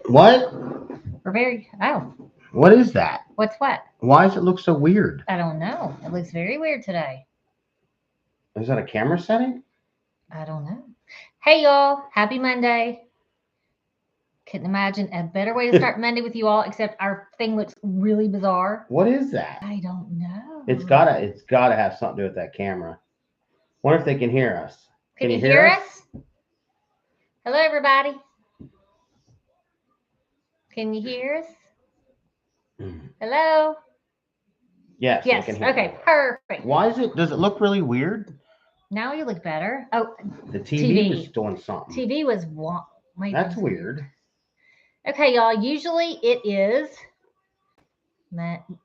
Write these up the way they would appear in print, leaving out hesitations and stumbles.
What? We're very. Oh, What is that? what's what? Why does it look so weird? I don't know. It looks very weird today. Is that a camera setting? I don't know. Hey, y'all. Happy Monday. Couldn't imagine a better way to start Monday with you all, except our thing looks really bizarre. What is that? I don't know. It's gotta have something to do with that camera. Wonder if they can hear us. Can you hear us? Hello, everybody. Can you hear us? Hello? Yes. Yes. They can hear Okay, us. perfect. Why does it look really weird? Now you look better. Oh, The TV was TV. doing something. TV was That's weird. Okay, y'all. Usually it is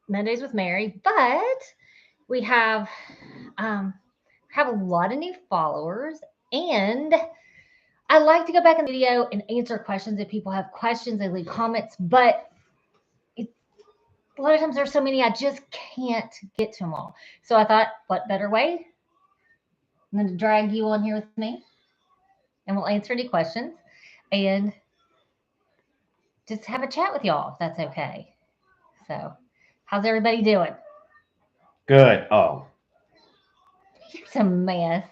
Mondays with Mary, but we have a lot of new followers, and I like to go back in the video and answer questions if people have questions. They leave comments, but a lot of times there's so many I just can't get to them all. So I thought, what better way than to drag you on here with me, and we'll answer any questions and just have a chat with y'all if that's okay. So, how's everybody doing? Good. Oh, It's a mess.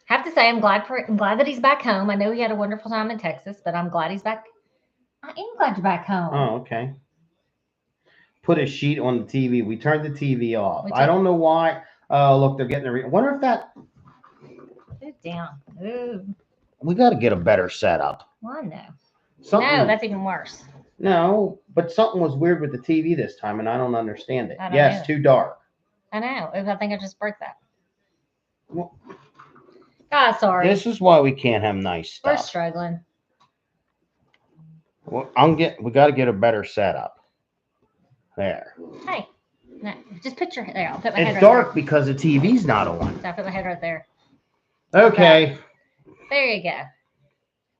Have to say, I'm glad that he's back home. I know he had a wonderful time in Texas, but I'm glad he's back. I am glad you're back home. oh, okay. Put a sheet on the TV. We turned the TV off. I don't know why. Oh, look, they're getting a. Wonder if that. Sit down. Ooh. We got to get a better setup. Well, no. Something, No, that's even worse. No, but something was weird with the TV this time, and I don't understand it. I don't Yes, either. too dark. I know. I think I just broke that. Well, Ah, sorry. this is why we can't have nice We're stuff. struggling. Well, we got to get a better setup. There. Hey, no, just put your there. I'll put my head It's right dark there. because the TV's not on. So I'll put my head right there. Okay. There you go.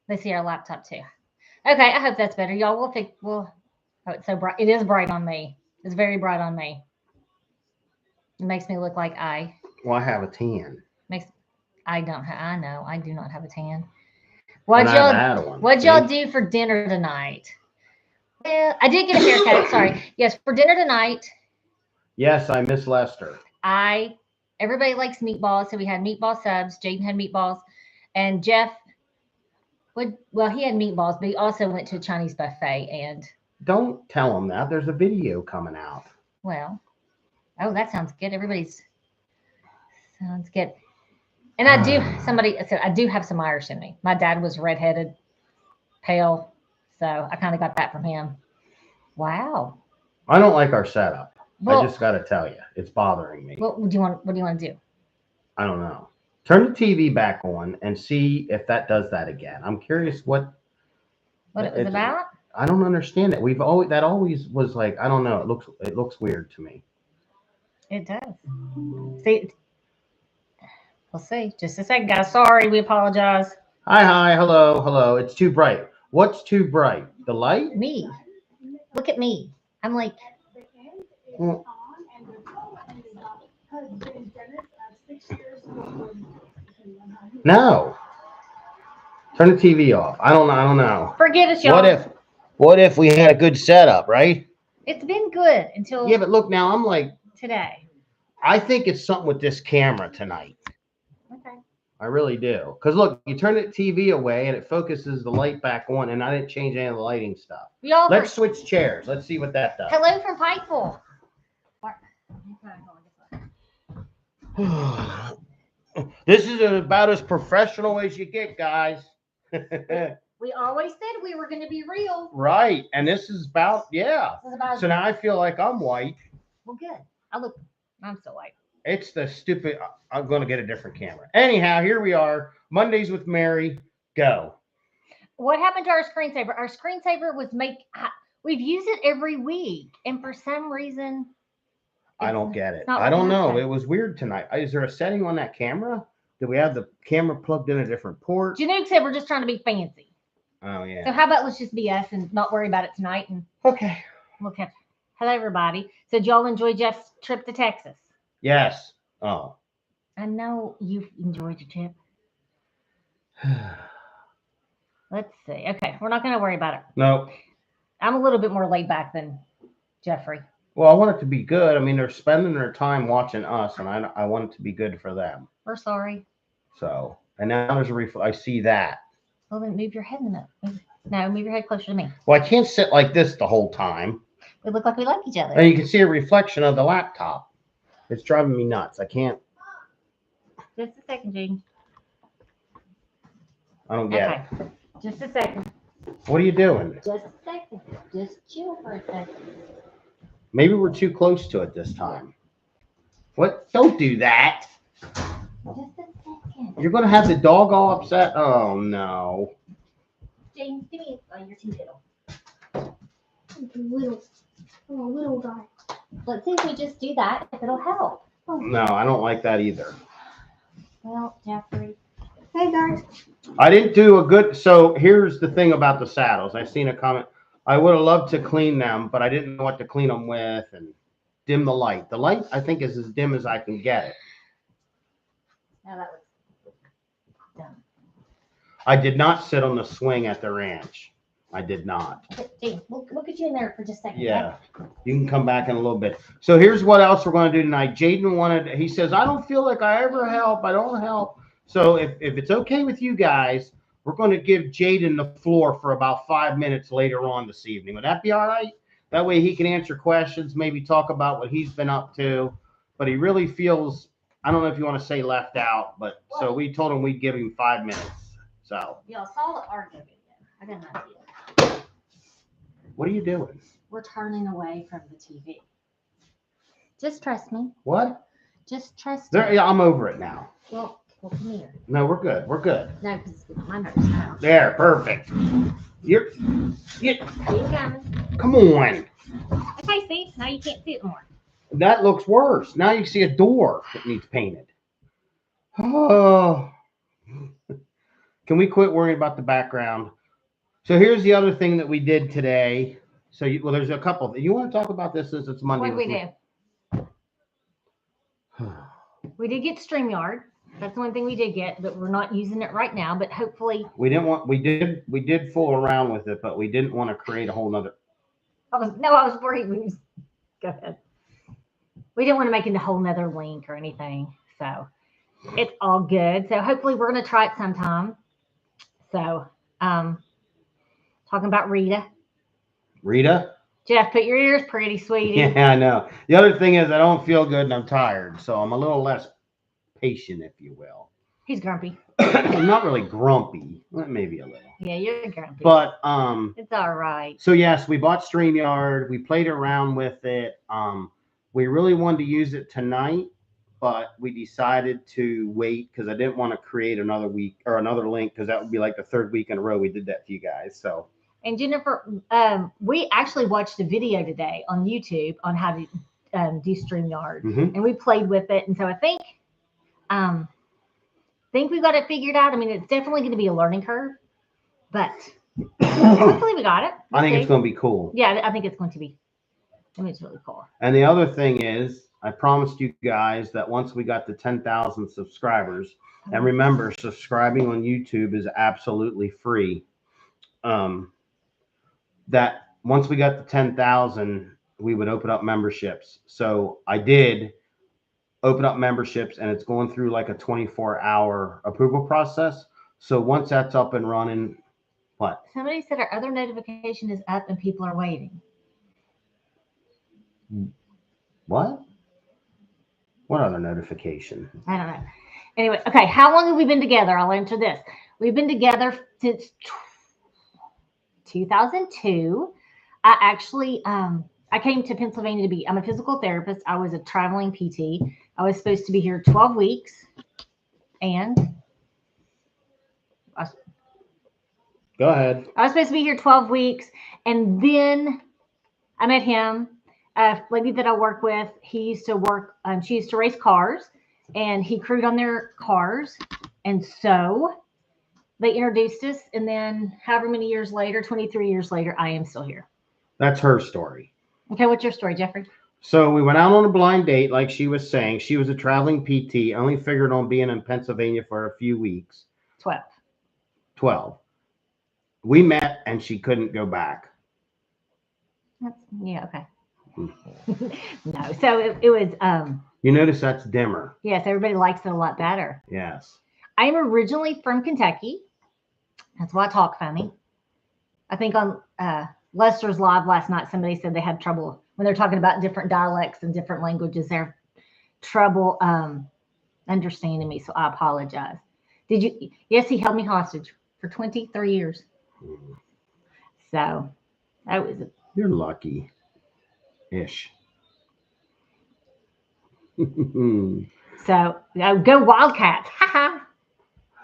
They see our laptop too. Okay, I hope that's better, y'all. Oh, it's so bright. It is bright on me. It's very bright on me. It makes me look like Well, I have a tan. I know. I do not have a tan. And I haven't had one. What'd y'all do for dinner tonight? Well, I did get a haircut. Sorry. Yes, for dinner tonight. Yes, I miss Lester. Everybody likes meatballs, so we had meatball subs. Jaden had meatballs, and Jeff he had meatballs, but he also went to a Chinese buffet and. Don't tell him that. There's a video coming out. Well, oh, that sounds good. Sounds good. And somebody said, I do have some Irish in me. My dad was redheaded, pale, so I kind of got that from him. Wow. I don't like our setup. Well, I just got to tell you, it's bothering me. What do you want to do? I don't know. Turn the TV back on and see if that does that again. I'm curious what it was about. I don't understand it. That always was like, I don't know. It looks weird to me. It does. See, we'll see. Just a second, guys. Sorry, we apologize. Hi, hello. It's too bright. What's too bright? The light? Me. Look at me. I'm like. Well, no. Turn the TV off. I don't know. Forget it, y'all. What if we had a good setup, right? It's been good until. Yeah, but look now. I'm like today. I think it's something with this camera tonight. Okay. I really do. Because look, you turn the TV away and it focuses the light back on, and I didn't change any of the lighting stuff. Let's switch chairs. Let's see what that does. Hello from Pikeville. This is about as professional as you get, guys. We always said we were going to be real. Right. And this is about, yeah. So now I feel like I'm white. Well, good. I'm so white. It's the stupid, I'm going to get a different camera. Anyhow, here we are. Mondays with Mary. Go. What happened to our screensaver? Our screensaver was we've used it every week. And for some reason. I don't get it. I don't know. It was weird tonight. Is there a setting on that camera? Do we have the camera plugged in a different port? Janook said we're just trying to be fancy. Oh, yeah. So how about let's just be us and not worry about it tonight. And okay. We'll catch. Hello, everybody. So did y'all enjoy Jeff's trip to Texas? Yes. Oh. I know you enjoyed your trip. Let's see. Okay, we're not going to worry about it. No. I'm a little bit more laid back than Jeffrey. Well, I want it to be good. I mean, they're spending their time watching us, and I want it to be good for them. We're sorry. So, and now there's I see that. Well, then move your head in the No, move your head closer to me. Well, I can't sit like this the whole time. We look like we like each other. And you can see a reflection of the laptop. It's driving me nuts. I can't. Just a second, Jaden. I don't get it. Just a second. What are you doing? Just a second. Just chill for a second. Maybe we're too close to it this time. What? Don't do that. Just a second. You're going to have the dog all upset? Oh, no. James, give me your tea kettle. I'm a little guy. Let's see if we just do that, if it'll help. No, I don't like that either. Well, Jeffrey. Hey guys. I didn't do a good. So here's the thing about the saddles. I seen a comment. I would have loved to clean them, but I didn't know what to clean them with and dim the light. The light, I think, is as dim as I can get it. Now that was done. I did not sit on the swing at the ranch. I did not. James, we'll get you in there for just a second. Yeah, you can come back in a little bit. So here's what else we're going to do tonight. Jaden he says, I don't feel like I ever help. I don't help. So if it's okay with you guys, we're going to give Jaden the floor for about 5 minutes later on this evening. Would that be all right? That way he can answer questions, maybe talk about what he's been up to. But he really feels, I don't know if you want to say left out, but so we told him we'd give him 5 minutes. So. Y'all saw the Argo video. I got an idea. What are you doing? We're turning away from the TV. Just trust me. What? Just trust me. Yeah, I'm over it now. Well, come here. No, we're good. We're good. No, because my nerves now. There, perfect. You coming. Come on. Okay, see? Now you can't see it more. That looks worse. Now you see a door that needs painted. Oh. Can we quit worrying about the background? So here's the other thing that we did today. So, well, there's a couple. You want to talk about this since it's Monday? What did we do? We did get StreamYard. That's one thing we did get, but we're not using it right now. But hopefully, we did fool around with it, but we didn't want to create a whole nother. I was worried. Go ahead. We didn't want to make it a whole nother link or anything. So it's all good. So hopefully we're going to try it sometime. So, talking about Rita. Rita? Jeff, put your ears pretty, sweetie. Yeah, I know. The other thing is I don't feel good and I'm tired, so I'm a little less patient, if you will. He's grumpy. I'm not really grumpy. Well, maybe a little. Yeah, you're grumpy. But it's all right. So yes, we bought StreamYard. We played around with it. We really wanted to use it tonight, but we decided to wait because I didn't want to create another week or another link because that would be like the third week in a row we did that to you guys. So. And Jennifer, we actually watched a video today on YouTube on how to do StreamYard, and we played with it. And so I think we got it figured out. I mean, it's definitely going to be a learning curve, but hopefully we got it. I think it's going to be cool. Yeah, I think it's going to be. I mean, it's really cool. And the other thing is, I promised you guys that once we got to 10,000 subscribers, and remember, subscribing on YouTube is absolutely free. That once we got to 10,000, we would open up memberships. So I did open up memberships, and it's going through like a 24-hour approval process. So once that's up and running, what? Somebody said our other notification is up and people are waiting. What? What other notification? I don't know. Anyway, okay. How long have we been together? I'll answer this. We've been together since 2002. I actually, I came to Pennsylvania to I'm a physical therapist. I was a traveling PT. I was supposed to be here 12 weeks. And go ahead. I was supposed to be here 12 weeks. And then I met him. A lady that I work with, he used to work, she used to race cars, and he crewed on their cars. And so they introduced us, and then however many years later, 23 years later, I am still here. That's her story. Okay, what's your story, Jeffrey? So we went out on a blind date, like she was saying. She was a traveling PT, only figured on being in Pennsylvania for a few weeks. 12. We met and she couldn't go back. Yeah, okay. No, so it was You notice that's dimmer. yes, everybody likes it a lot better. Yes. I'm originally from Kentucky. That's why I talk funny. I think on Lester's live last night, somebody said they had trouble when they're talking about different dialects and different languages. They're trouble understanding me, so I apologize. Did you? Yes, he held me hostage for 23 years. So that was You're lucky. Ish. so. Go Wildcats! Ha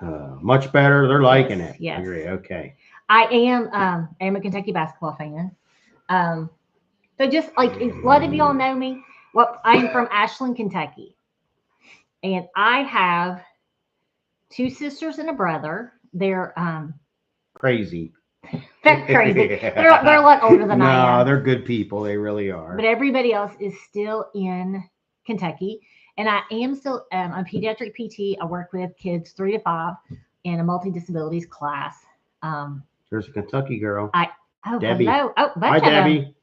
ha. Much better. They're liking Yes, it. yes. I agree. Okay. I am a Kentucky basketball fan. Um, so just like a lot of y'all know me, well, I'm from Ashland, Kentucky, and I have two sisters and a brother. Crazy. They're crazy. They're a lot older than I No, am. they're good people. They really are. But everybody else is still in Kentucky, and I am still a pediatric PT. I work with kids 3 to 5 in a multi disabilities class. There's a Kentucky girl. Oh, Debbie. hello. Oh, Hi, bunch of them. Debbie.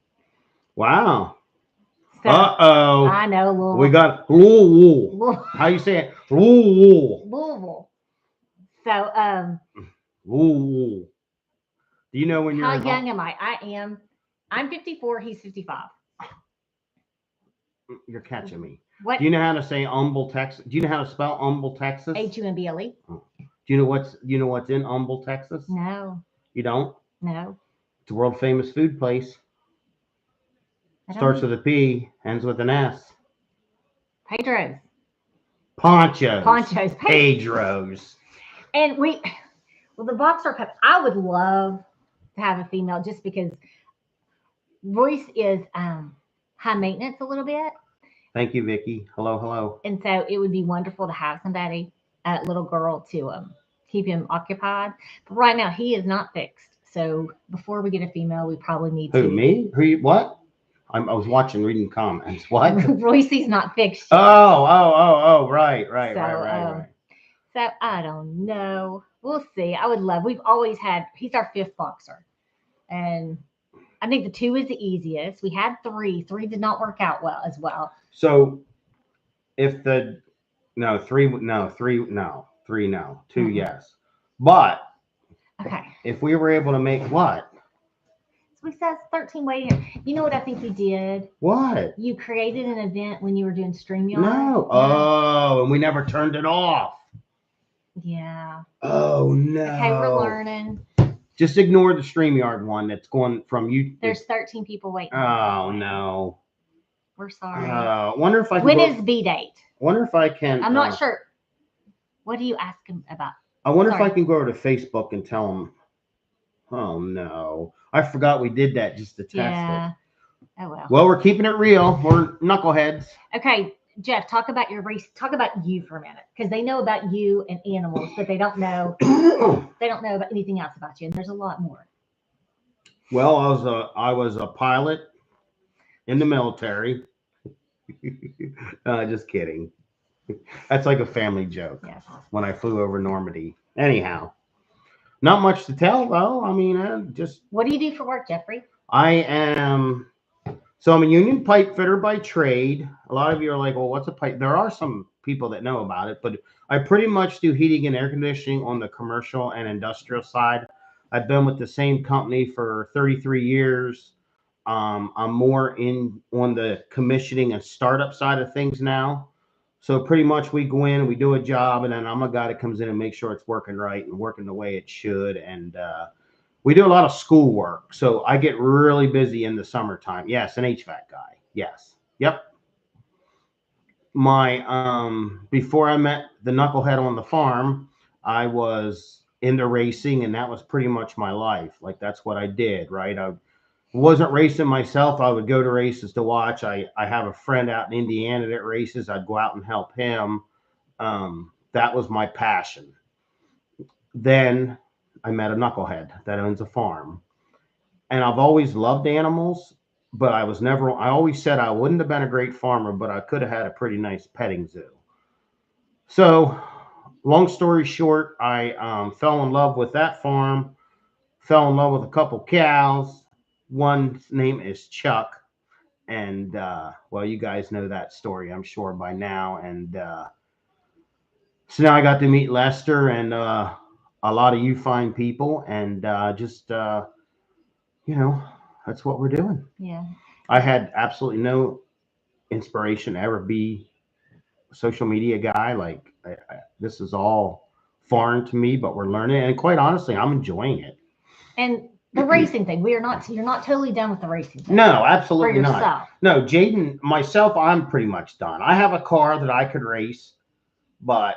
Wow. So, Uh-oh. I know Louisville. We got Louisville. How you say it? Louisville. So, Louisville. Do you know when you're how in young am I? I'm 54. He's 55. You're catching me. What? Do you know how to say Humble, Texas? Do you know how to spell Humble, Texas? HUMBLE? Do you know what's in Humble, Texas? No. You don't? No. It's a world famous food place. I don't Starts know. with a P, ends with an S. Pedro's. Ponchos. Pedro's. Pedro's. And the boxer cup, I would love to have a female just because Royce is high maintenance a little bit. Thank you, Vicky. Hello, hello. And so it would be wonderful to have somebody, a little girl, to keep him occupied. But right now, he is not fixed. So before we get a female, we probably need Who, to. me? What? I was reading comments. What? Royce's not fixed yet. Oh, right. So I don't know. We'll see. I would love. We've always had. He's our fifth boxer, and I think the 2 is the easiest. We had 3. 3 did not work out well as well. So, if the no 3 no 3 no 3 no 2 yes, but Okay. if we were able to make what? So we said 13 waiting. You know what I think you did? What? You created an event when you were doing StreamYard. No. Oh, and we never turned it off. Yeah. Oh no. Okay, we're learning. Just ignore the StreamYard one that's going from you. There's 13 people waiting. Oh no. We're sorry. Wonder if I can When go, is B date? Wonder if I can. I'm not sure. What do you ask him about? I wonder if Sorry. I can go over to Facebook and tell him. Oh no. I forgot we did that just to test Yeah. it. Oh well. Well, we're keeping it real. We're knuckleheads. Okay, Jeff, talk about your race. Talk about you for a minute, because they know about you and animals, but they don't know. They don't know about anything else about you, and there's a lot more. Well, I was a pilot in the military. Just kidding. That's like a family joke. Yes. When I flew over Normandy. Anyhow, not much to tell though. I mean, just What do you do for work, Jeffrey? I'm a union pipe fitter by trade. A lot of you are like, well, what's a pipe? There are some people that know about it, but I pretty much do heating and air conditioning on the commercial and industrial side. I've been with the same company for 33 years. I'm more on the commissioning and startup side of things now. So pretty much we go in, we do a job, and then I'm a guy that comes in and makes sure it's working right and working the way it should. And we do a lot of school work. So I get really busy in the summertime. Yes, an HVAC guy. Yes. Yep. Before I met the knucklehead on the farm, I was into racing, and that was pretty much my life. Like that's what I did, right? I wasn't racing myself. I would go to races to watch. I have a friend out in Indiana that races. I'd go out and help him. That was my passion. Then I met a knucklehead that owns a farm. And I've always loved animals, but I always said I wouldn't have been a great farmer, but I could have had a pretty nice petting zoo. So long story short, I fell in love with that farm, fell in love with a couple cows. One's name is Chuck, and well, you guys know that story, I'm sure by now. And so now I got to meet Lester and a lot of you fine people, and just you know, that's what we're doing. Yeah. I had absolutely no inspiration to ever be a social media guy. Like this is all foreign to me, but we're learning, and quite honestly, I'm enjoying it. And the racing thing, you're not totally done with the racing thing. No, For absolutely not. yourself. No, Jaden, myself, I'm pretty much done. I have a car that I could race, but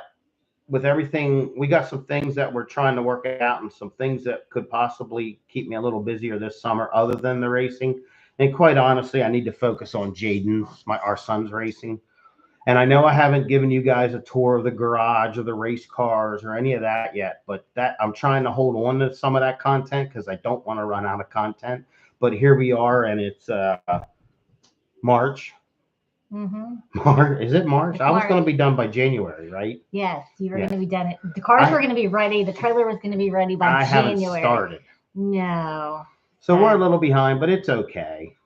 with everything, we got some things that we're trying to work out and some things that could possibly keep me a little busier this summer other than the racing. And quite honestly, I need to focus on Jaden's, our son's racing. And I know I haven't given you guys a tour of the garage or the race cars or any of that yet, but that I'm trying to hold on to some of that content because I don't want to run out of content. But here we are, and it's March. Mm-hmm. March, is it March? It's I was March. going to be done by January, right? Yes, you were Yeah. going to be done. The cars were going to be ready. The trailer was going to be ready by I January. haven't started, No. so we're a little behind, but it's okay.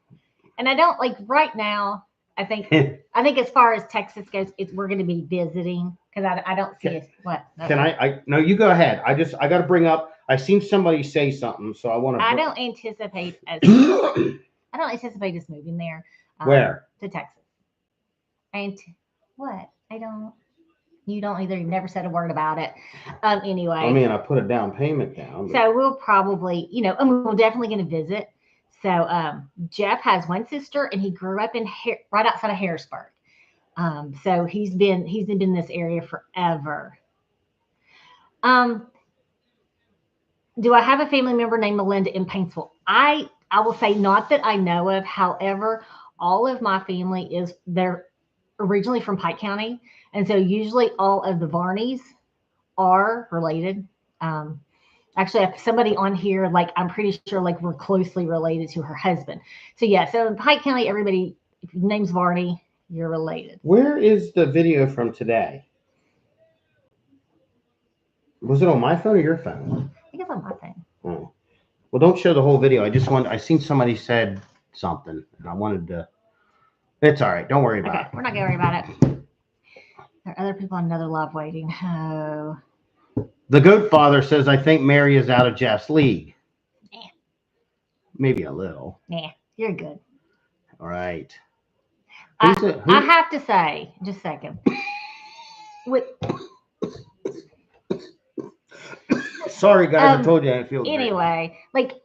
And I don't like right now. I think as far as Texas goes, we're going to be visiting because I don't see it. What? Can I? No, you go ahead. I got to bring up. I seen somebody say something, so I want to. I don't anticipate us moving there. Where? To Texas. And what? I don't. You don't either. You've never said a word about it. Anyway. I mean, I put a down payment down. But... So we'll probably, and we're definitely going to visit. So Jeff has one sister, and he grew up right outside of Harrisburg. So he's been in this area forever. Do I have a family member named Melinda in Paintsville? I will say not that I know of. However, all of my family they're originally from Pike County, and so usually all of the Varneys are related. Actually, I have somebody on here, like, I'm pretty sure, like, we're closely related to her husband. So, yeah, so in Pike County, everybody, if your name's Varney, you're related. Where is the video from today? Was it on my phone or your phone? I think it's on my phone. Oh. Well, don't show the whole video. I seen somebody said something, and I wanted to. It's all right. Don't worry about it. We're not going to worry about it. There are other people on another love waiting. Oh. The Goat Father says, I think Mary is out of Jeff's league. Nah. Maybe a little. Nah, you're good. All right. I have to say, just a second. Sorry, guys. I told you I didn't feel anyway, great. Like,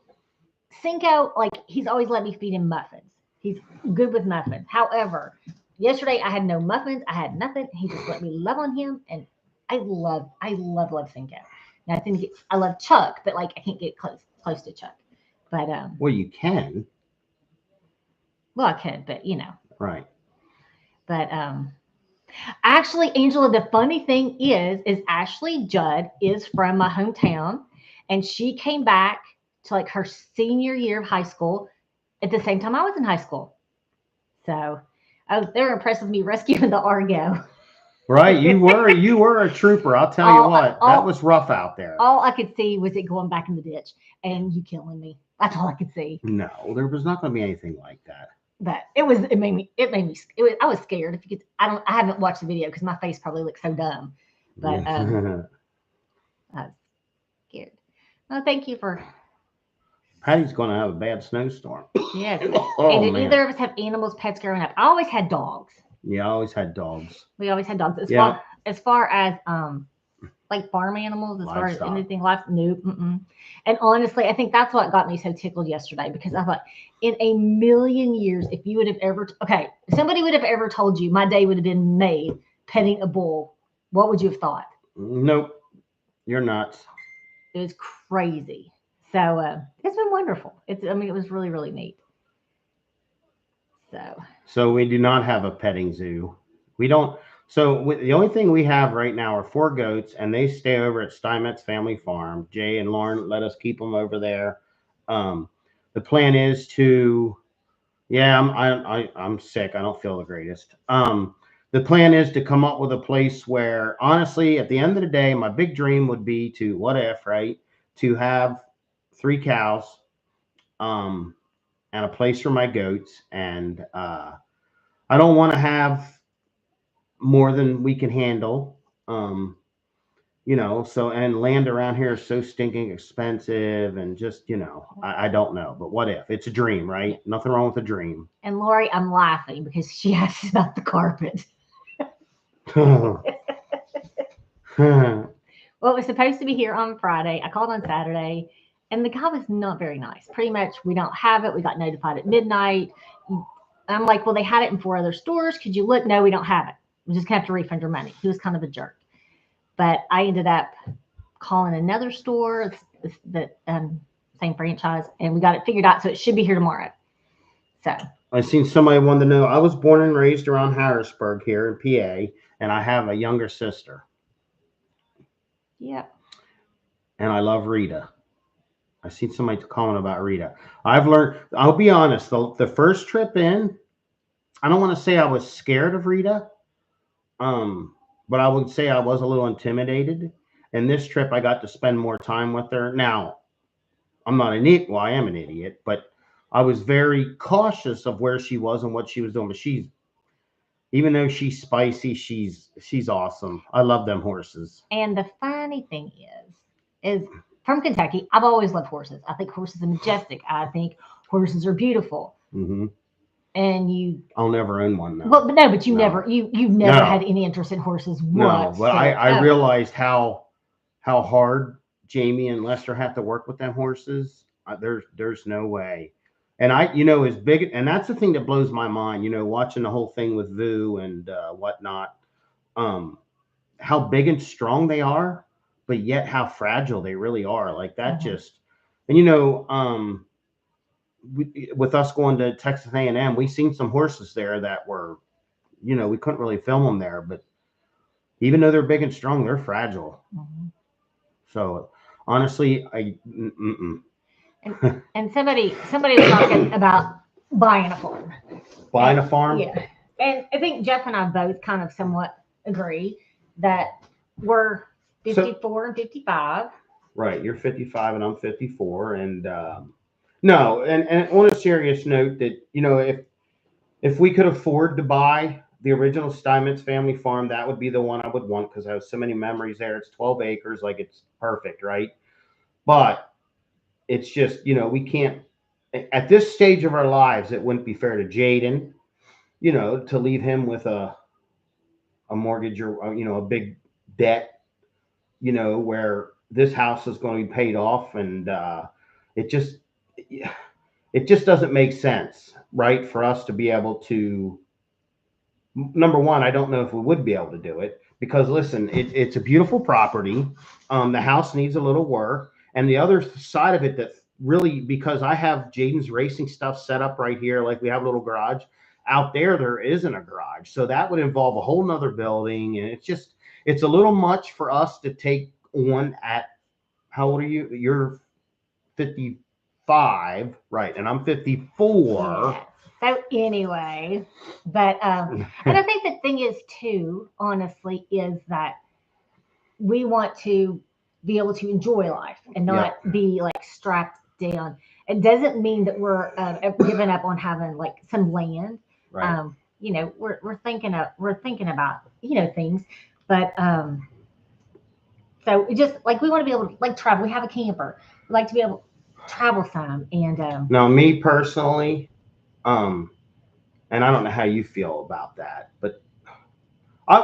Cinco, like, he's always let me feed him muffins. He's good with muffins. However, yesterday I had no muffins. I had nothing. He just let me love on him, and I love Cinco. Now I love Chuck, but like I can't get close to Chuck. But well, you can. Well, I could, but Right. But actually, Angela, the funny thing is Ashley Judd is from my hometown, and she came back to like her senior year of high school at the same time I was in high school. So they were impressed with me rescuing the Argo. Right, you were a trooper. I'll tell you what, that was rough out there. All I could see was it going back in the ditch and you killing me. That's all I could see. No, there was not going to be anything like that. But I was scared. If you could, I haven't watched the video because my face probably looks so dumb. But I was scared. Well, thank you for. Patty's going to have a bad snowstorm. Yes. Oh, and did man. either of us have animals, pets growing up? I always had dogs. Yeah, I always had dogs. We always had dogs. As far as like farm animals, as far as anything nope. And honestly, I think that's what got me so tickled yesterday, because I thought in a million years, if you would have if somebody would have ever told you my day would have been made petting a bull, what would you have thought? Nope. You're nuts. It was crazy. So it's been wonderful. It was really, really neat. So we do not have a petting zoo. We don't. So the only thing we have right now are 4 goats, and they stay over at Steinmetz Family Farm. Jay and Lauren let us keep them over there. The plan is to, I'm sick. I don't feel the greatest. The plan is to come up with a place where, honestly, at the end of the day, my big dream would be to, to have 3 cows, and a place for my goats. And I don't want to have more than we can handle. So and land around here is so stinking expensive, and just I don't know. But what if it's a dream, right? Nothing wrong with a dream. And Lori, I'm laughing because she asked about the carpet. Well, it was supposed to be here on Friday. I called on Saturday, and the guy was not very nice. Pretty much, we don't have it. We got notified at midnight. I'm like, well, they had it in 4 other stores. Could you look? No, we don't have it. We just have to refund your money. He was kind of a jerk. But I ended up calling another store, the same franchise, and we got it figured out. So it should be here tomorrow. So I seen somebody wanted to know. I was born and raised around Harrisburg here in PA, and I have a younger sister. yeah. And I love Rita. I seen somebody comment about Rita. I've learned, I'll be honest, the first trip in, I don't want to say I was scared of Rita, but I would say I was a little intimidated. And this trip, I got to spend more time with her. Now, I'm not an idiot. Well, I am an idiot, but I was very cautious of where she was and what she was doing. But even though she's spicy, she's awesome. I love them horses. And the funny thing is from Kentucky, I've always loved horses. I think horses are majestic. I think horses are beautiful. Mm-hmm. And I'll never own one though. Well, but no, but you've never had any interest in horses. No, but I realized how hard Jamie and Lester have to work with them horses. There's no way. And as big, and that's the thing that blows my mind, watching the whole thing with Vu and whatnot, how big and strong they are, but yet how fragile they really are. Like that just, and with us going to Texas A&M, we seen some horses there that were, we couldn't really film them there, but even though they're big and strong, they're fragile. Mm-hmm. So honestly, And somebody was talking about buying a farm. Buying a farm? Yeah. And I think Jeff and I both kind of somewhat agree that we're 54 and 55. Right. You're 55 and I'm 54. And no, and on a serious note that, if we could afford to buy the original Steinmetz family farm, that would be the one I would want because I have so many memories there. It's 12 acres. Like it's perfect. Right. But it's just, we can't, at this stage of our lives, it wouldn't be fair to Jaden, to leave him with a mortgage or, a big debt, where this house is going to be paid off. And it just doesn't make sense, right, for us to be able to, number one, I don't know if we would be able to do it because, listen, it's a beautiful property. The house needs a little work. And the other side of it that really, because I have Jaden's racing stuff set up right here, like we have a little garage out there isn't a garage. So that would involve a whole nother building. And it's a little much for us to take on at, how old are you? You're 55, right? And I'm 54. Yeah. So anyway, but, and I think the thing is too, honestly, is that we want to be able to enjoy life and not be like strapped down. It doesn't mean that we're giving up on having like some land. Right. We're thinking about things, but so it just like we want to be able to like travel. We have a camper. We like to be able to travel some. And now, me personally, and I don't know how you feel about that, but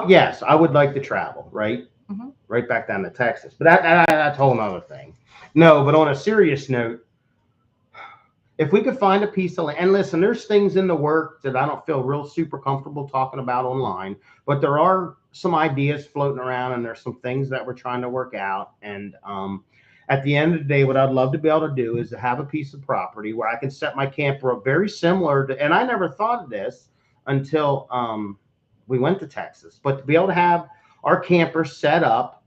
yes, I would like to travel. Right. Mm-hmm. Right back down to Texas. But that's a whole nother thing. No, but on a serious note, if we could find a piece of land, and listen, there's things in the work that I don't feel real super comfortable talking about online, but there are some ideas floating around and there's some things that we're trying to work out. And at the end of the day, what I'd love to be able to do is to have a piece of property where I can set my camper up very similar to, and I never thought of this until we went to Texas, but to be able to have our camper set up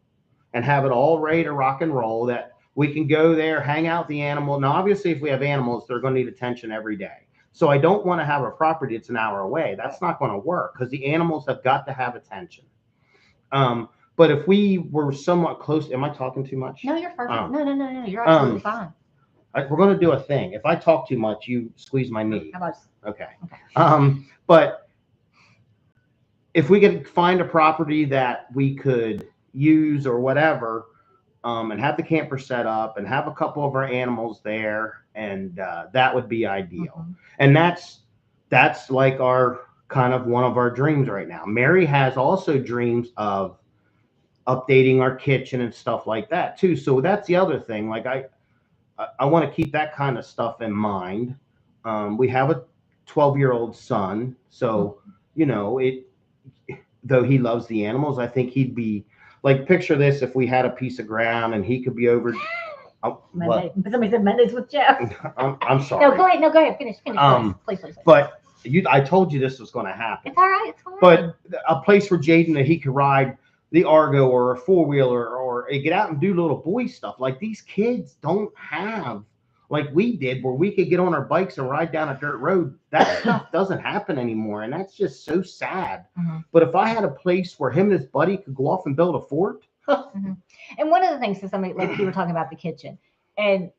and have it all ready to rock and roll, that we can go there, hang out with the animal. Now, obviously, if we have animals, they're going to need attention every day. So I don't want to have a property that's an hour away. That's not going to work because the animals have got to have attention. But if we were somewhat close, am I talking too much? No, you're perfect. No. You're absolutely fine. we're going to do a thing. If I talk too much, you squeeze my knee. How about Okay. Okay. But if we could find a property that we could use or whatever, and have the camper set up and have a couple of our animals there, and that would be ideal. And that's like our kind of one of our dreams right now. Mary has also dreams of updating our kitchen and stuff like that too. So that's the other thing. Like I want to keep that kind of stuff in mind. We have a 12-year-old son, so though he loves the animals, I think he'd be like, picture this: if we had a piece of ground and he could be over. Monday. Somebody said Mondays with Jeff. I'm sorry. No, go ahead. No, go ahead. Finish. Please. But I told you this was going to happen. It's all right. It's fine. But a place for Jaden that he could ride the Argo or a 4-wheeler or get out and do little boy stuff. Like, these kids don't have, like we did, where we could get on our bikes and ride down a dirt road. That stuff doesn't happen anymore, and that's just so sad. But if I had a place where him and his buddy could go off and build a fort. And one of the things to somebody, like you were talking about the kitchen, and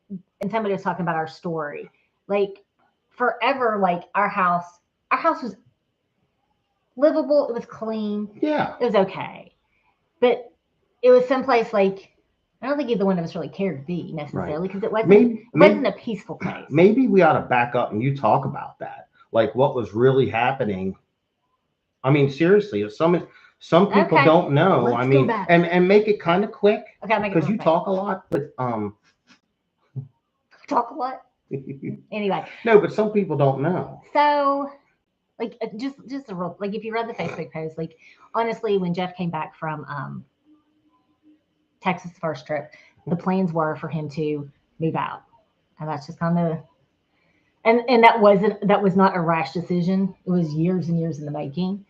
somebody was talking about our story, like forever, like our house was livable. It was clean. Yeah, it was okay, but it was someplace like, I don't think either one of us really cared to be necessarily, because it wasn't a peaceful place. Maybe we ought to back up and you talk about that, like what was really happening. I mean, seriously, if some people don't know, Let's I mean, and make it kind of quick. Okay, because you talk a lot, but talk a lot. Anyway, no, but some people don't know. So, like, just a real, like, if you read the Facebook post, like, honestly, when Jeff came back from Texas first trip, the plans were for him to move out, and that's just kind of, and that was not a rash decision. It was years and years in the making,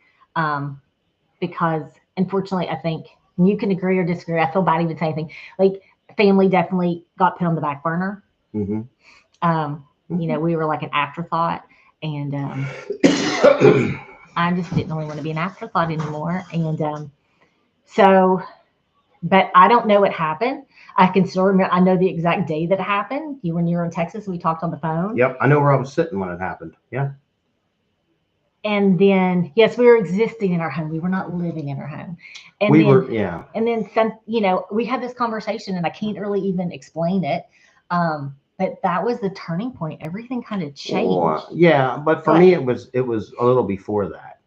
because unfortunately, I think, and you can agree or disagree, I feel bad even saying anything, like, family definitely got put on the back burner. We were like an afterthought, and I just didn't really want to be an afterthought anymore. And so, but I don't know what happened. I can still remember, I know the exact day that it happened. When you were in Texas, we talked on the phone. Yep, I know where I was sitting when it happened. Yeah. And then, yes, we were existing in our home. We were not living in our home. And we were, yeah. And then, we had this conversation, and I can't really even explain it. But that was the turning point. Everything kind of changed. Yeah, but for me, it was a little before that.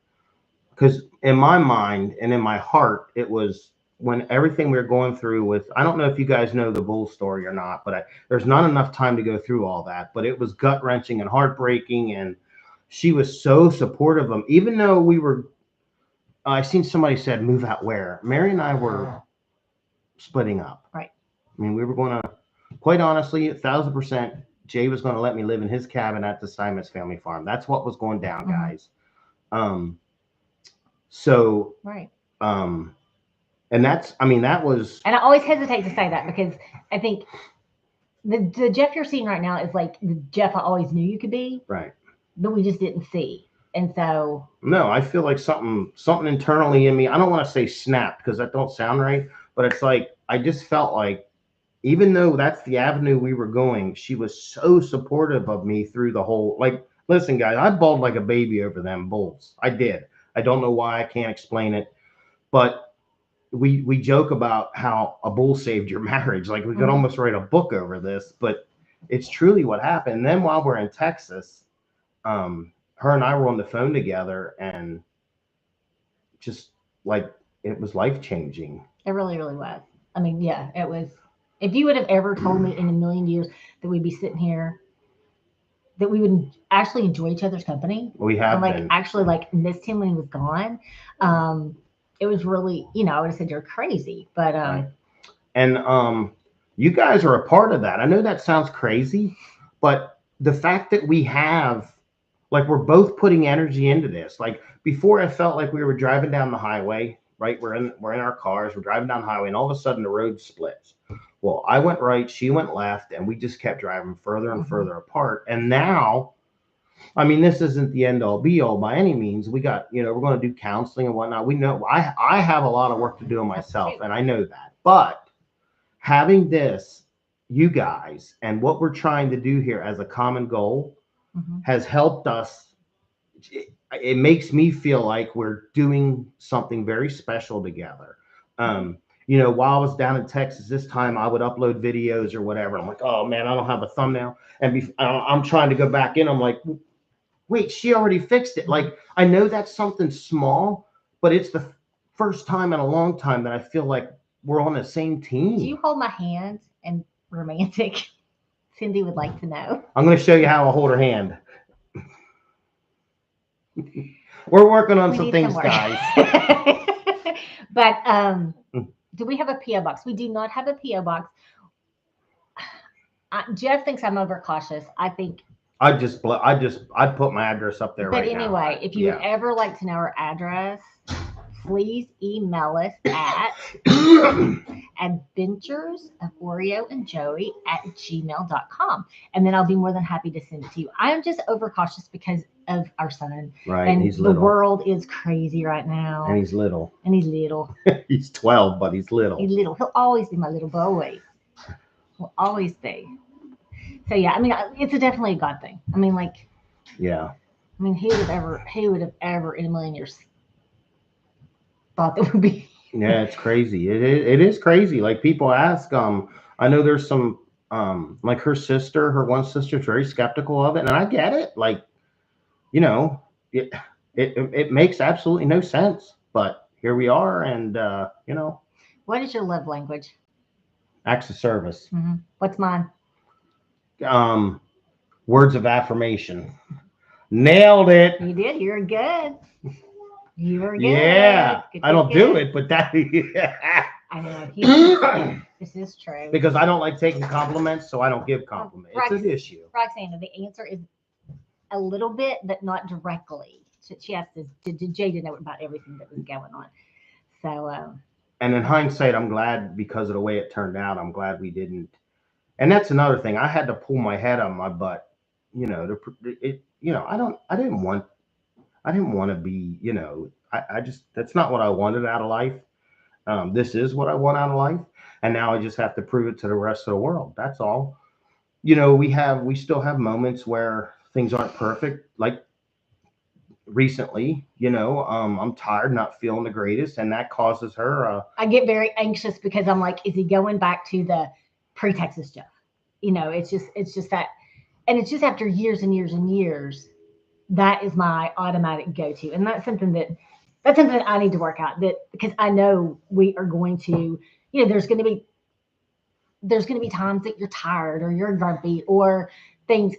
Because in my mind and in my heart, it was when everything we were going through with, I don't know if you guys know the bull story or not, but there's not enough time to go through all that. But it was gut-wrenching and heartbreaking, and she was so supportive of him. Even though we were, I seen somebody said, move out where? Mary and I were splitting up. Right. I mean, we were going to, quite honestly, 1,000%, Jay was going to let me live in his cabin at the Steinmetz family farm. That's what was going down, guys. So, right. And that's, I mean, that was. And I always hesitate to say that, because I think the Jeff you're seeing right now is like the Jeff I always knew you could be. Right. But we just didn't see. And so. No, I feel like something internally in me, I don't want to say snapped, because that don't sound right, but it's like, I just felt like, even though that's the avenue we were going, she was so supportive of me through the whole, like, listen, guys, I bawled like a baby over them bulls. I did. I don't know why. I can't explain it. But we joke about how a bull saved your marriage. Like, we could almost write a book over this, but it's truly what happened. And then while we're in Texas, her and I were on the phone together, and just like, it was life-changing. It really, really was. I mean, yeah, it was. If you would have ever told me in a million years that we'd be sitting here, that we would actually enjoy each other's company, we have, and actually missed him when he was gone, it was really, I would have said you're crazy. But and you guys are a part of that. I know that sounds crazy, but the fact that we have, like, we're both putting energy into this. Like, before, I felt like we were driving down the highway, right? We're in our cars, we're driving down the highway, and all of a sudden the road splits. Well, I went right, she went left, and we just kept driving further and further apart. And now, I mean, this isn't the end all be all by any means. We got, we're going to do counseling and whatnot. We know I have a lot of work to do on myself, and I know that. But having this, you guys and what we're trying to do here as a common goal has helped us. It makes me feel like we're doing something very special together. While I was down in Texas this time, I would upload videos or whatever. I'm like, oh man, I don't have a thumbnail. And I'm trying to go back in. I'm like, wait, she already fixed it. Like, I know that's something small, but it's the first time in a long time that I feel like we're on the same team. Do you hold my hand and romantic? Cindy would like to know. I'm going to show you how I hold her hand. We're working on some things, guys. But do we have a P.O. box? We do not have a P.O. box. Jeff thinks I'm overcautious. I think. I'd put my address up there but right now. But anyway, if you would ever like to know our address, please email us at adventuresoforeoandjoey@gmail.com. And then I'll be more than happy to send it to you. I am just overcautious because of our son. Right. And he's the little. world is crazy right now. And he's little. He's 12, but he's little. He's little. He'll always be my little boy. Will always be. So yeah, I mean, it's definitely a God thing. I mean, like. Yeah. I mean, who would have ever in a million years thought that would be. Yeah, it's crazy. It is crazy. Like, people ask, I know there's some, like her one sister's very skeptical of it, and I get it. Like, it makes absolutely no sense, but here we are. And, What is your love language? Acts of service. Mm-hmm. What's mine? Words of affirmation. Nailed it. You did. You're good. You were good. Yeah. Good, I don't good. do it, but that. I know. This is true. Because I don't like taking compliments, so I don't give compliments. It's an issue. Roxana, the answer is a little bit, but not directly. She asked did Jaden know about everything that was going on? So. And in hindsight, I'm glad, because of the way it turned out. I'm glad we didn't. And that's another thing. I had to pull my head on my butt. I didn't want to be. That's not what I wanted out of life. This is what I want out of life, and now I just have to prove it to the rest of the world. That's all. We still have moments where things aren't perfect. Like recently, I'm tired, not feeling the greatest, and that causes her. I get very anxious because I'm like, is he going back to the pre-Texas stuff? It's just that, and it's just after years and years and years, that is my automatic go-to, and that's something that I need to work out. That because I know we are going to, there's going to be times that you're tired or you're grumpy or things.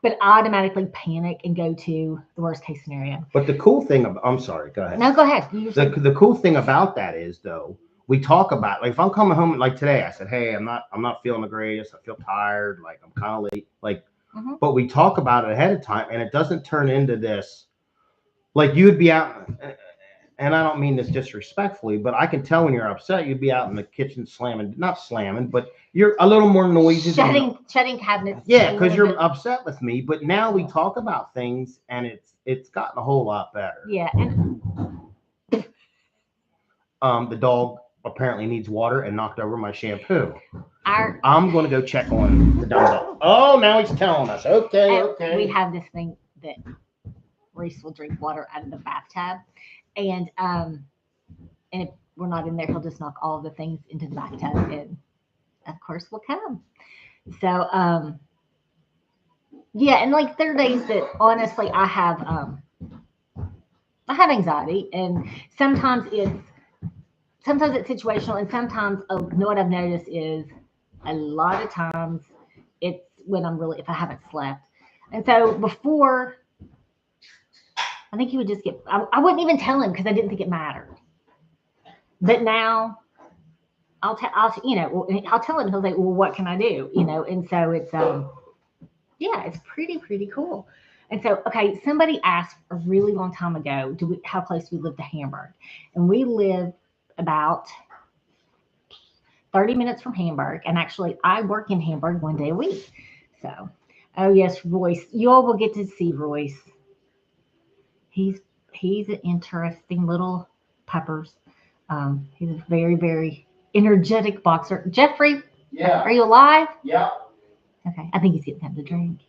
But I automatically panic and go to the worst case scenario. But the cool thing I'm sorry, go ahead. No, go ahead. The cool thing about that is, though, we talk about, like, if I'm coming home, like today, I said, hey, I'm not feeling the greatest. I feel tired. Like, I'm kind of late. Like, but we talk about it ahead of time, and it doesn't turn into this. Like, you would be out, and I don't mean this disrespectfully, but I can tell when you're upset, you'd be out in the kitchen not slamming, but you're a little more noisy. Shutting cabinets. Yeah, because you're upset with me. But now we talk about things, and it's gotten a whole lot better. Yeah. The dog apparently needs water and knocked over my shampoo. I'm going to go check on the dog. Oh, now he's telling us. Okay. We have this thing that Reese will drink water out of the bathtub, and if we're not in there, he'll just knock all of the things into the bathtub, and of course we'll come. So yeah, and like there are days that honestly I have anxiety, and sometimes it's situational, and sometimes what I've noticed is a lot of times it's when if I haven't slept. And so before, I think he would just I wouldn't even tell him because I didn't think it mattered. But now I'll tell him. He'll say, well, what can I do? And so it's it's pretty cool. And so, okay, somebody asked a really long time ago, how close we live to Hamburg, and we live about 30 minutes from Hamburg. And actually, I work in Hamburg one day a week. So, oh yes, Royce, you all will get to see Royce. He's an interesting little peppers. He's a very, very energetic boxer. Jeffrey, Yeah. Are you alive? Yeah. Okay. I think he's getting time to drink.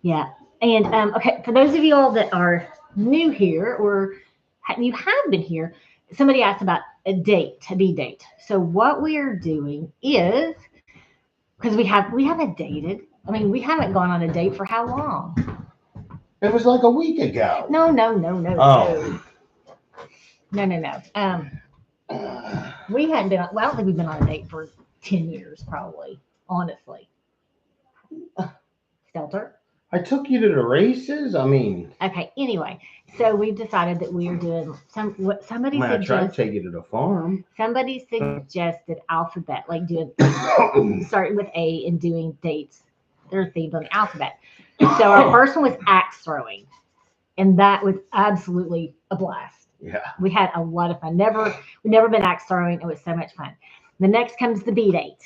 Yeah. And okay, for those of you all that are new here or you have been here, somebody asked about a date, a B date. So what we are doing is because we haven't dated. I mean, we haven't gone on a date for how long? It was like a week ago. No. Oh. No. We hadn't been on, well, I don't think we've been on a date for 10 years, probably, honestly. Stelter. I took you to the races. I mean, Okay, anyway, so we've decided that we are doing somebody I tried to suggested take you to the farm. somebody suggested alphabet, like doing starting with A and doing dates. They're themed on the alphabet. So our first one was axe throwing, and that was absolutely a blast. Yeah. We had a lot of fun. We've never been axe throwing. It was so much fun. The next comes the B date.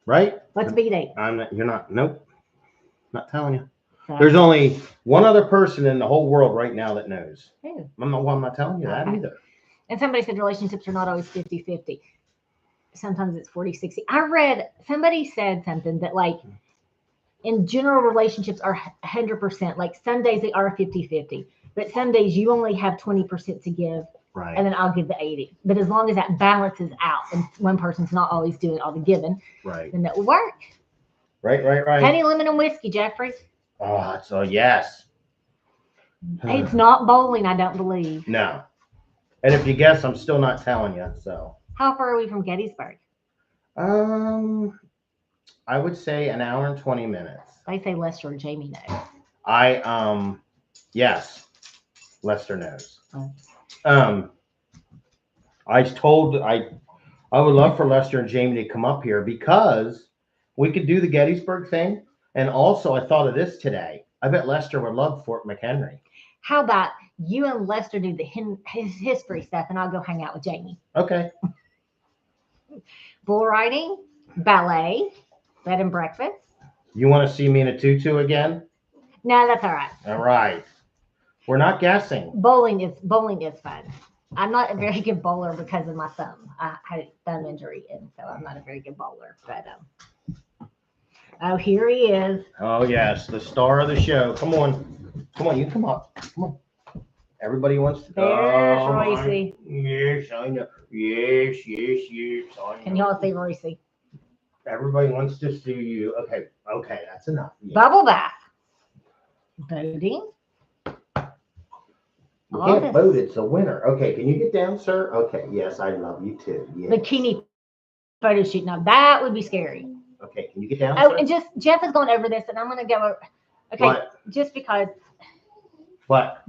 Right? What's B date? You're not, nope. Not telling you. So, There's only one other person in the whole world right now that knows. who? I'm not telling you that Okay. either. And somebody said relationships are not always 50-50. Sometimes it's 40-60. I read somebody said something that like in general relationships are 100%. Like some days they are 50-50, but some days you only have 20% to give, Right. and then I'll give the 80. But as long as that balances out and one person's not always doing all the giving, Right. then that will work. Right. Honey, lemon, and whiskey, Jeffrey. Oh, it's a yes. It's not bowling, I don't believe. No. And if you guess, I'm still not telling you. So. How far are we from Gettysburg? I would say an hour and 20 minutes. They say Lester or Jamie knows. Yes, Lester knows. Oh. I would love for Lester and Jamie to come up here because we could do the Gettysburg thing. And also I thought of this today. I bet Lester would love Fort McHenry. How about you and Lester do his history stuff, and I'll go hang out with Jamie. Okay. Bull riding, ballet, bed and breakfast. You want to see me in a tutu again? No, that's all right. All right. We're not guessing. Bowling is fun. I'm not a very good bowler because of my thumb. I had a thumb injury, and so I'm not a very good bowler. But oh, here he is. Oh yes, the star of the show. Come on, you come up. Come on. Everybody wants to. There's Oh, Royce. Yes, I know. Yes, I know. Can y'all see Royce? Everybody wants to see you. Okay, that's enough. Yeah. Bubble bath, boating. You can't vote. It's a winner. Okay, can you get down, sir? Okay, yes, I love you too. Yes. Bikini photo shoot. Now that would be scary. Okay, can you get down? Oh, sir? and just Jeff is going over this, and I'm going to go over. Okay, What? just because What?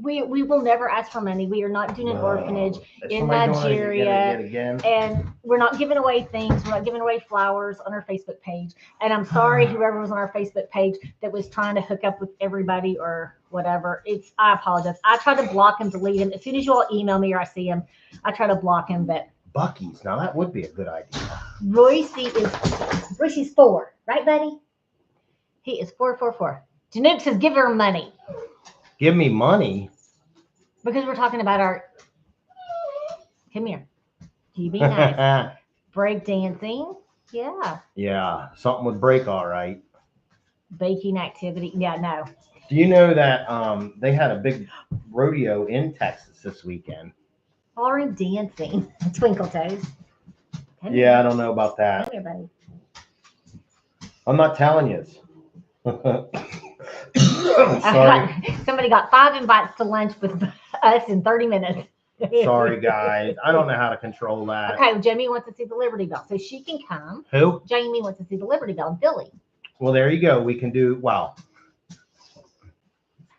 we will never ask for money. We are not doing an orphanage If in somebody don't Nigeria, get it again. and we're not giving away things. We're not giving away flowers on our Facebook page. And I'm sorry, whoever was on our Facebook page that was trying to hook up with everybody or whatever. I apologize. I try to block and delete him as soon as you all email me or I see him. I try to block him, but. Buc-ee's. Now that would be a good idea. Royce's 4, right, buddy? He is 444. Janook says, give her money. Give me money. Because we're talking about our. Come here. You be nice. Break dancing. Yeah. Yeah, something would break, all right. Baking activity. Yeah, no. Do you know that they had a big rodeo in Texas this weekend? Already dancing. Twinkle toes. Come Yeah, I here. don't know about that. Come here, buddy. I'm not telling you. Sorry. Somebody got 5 invites to lunch with us in 30 minutes. Sorry, guys. I don't know how to control that. Okay, well, Jamie wants to see the Liberty Bell, so she can come. Who? Jamie wants to see the Liberty Bell in Philly. Well, there you go. We can do, wow.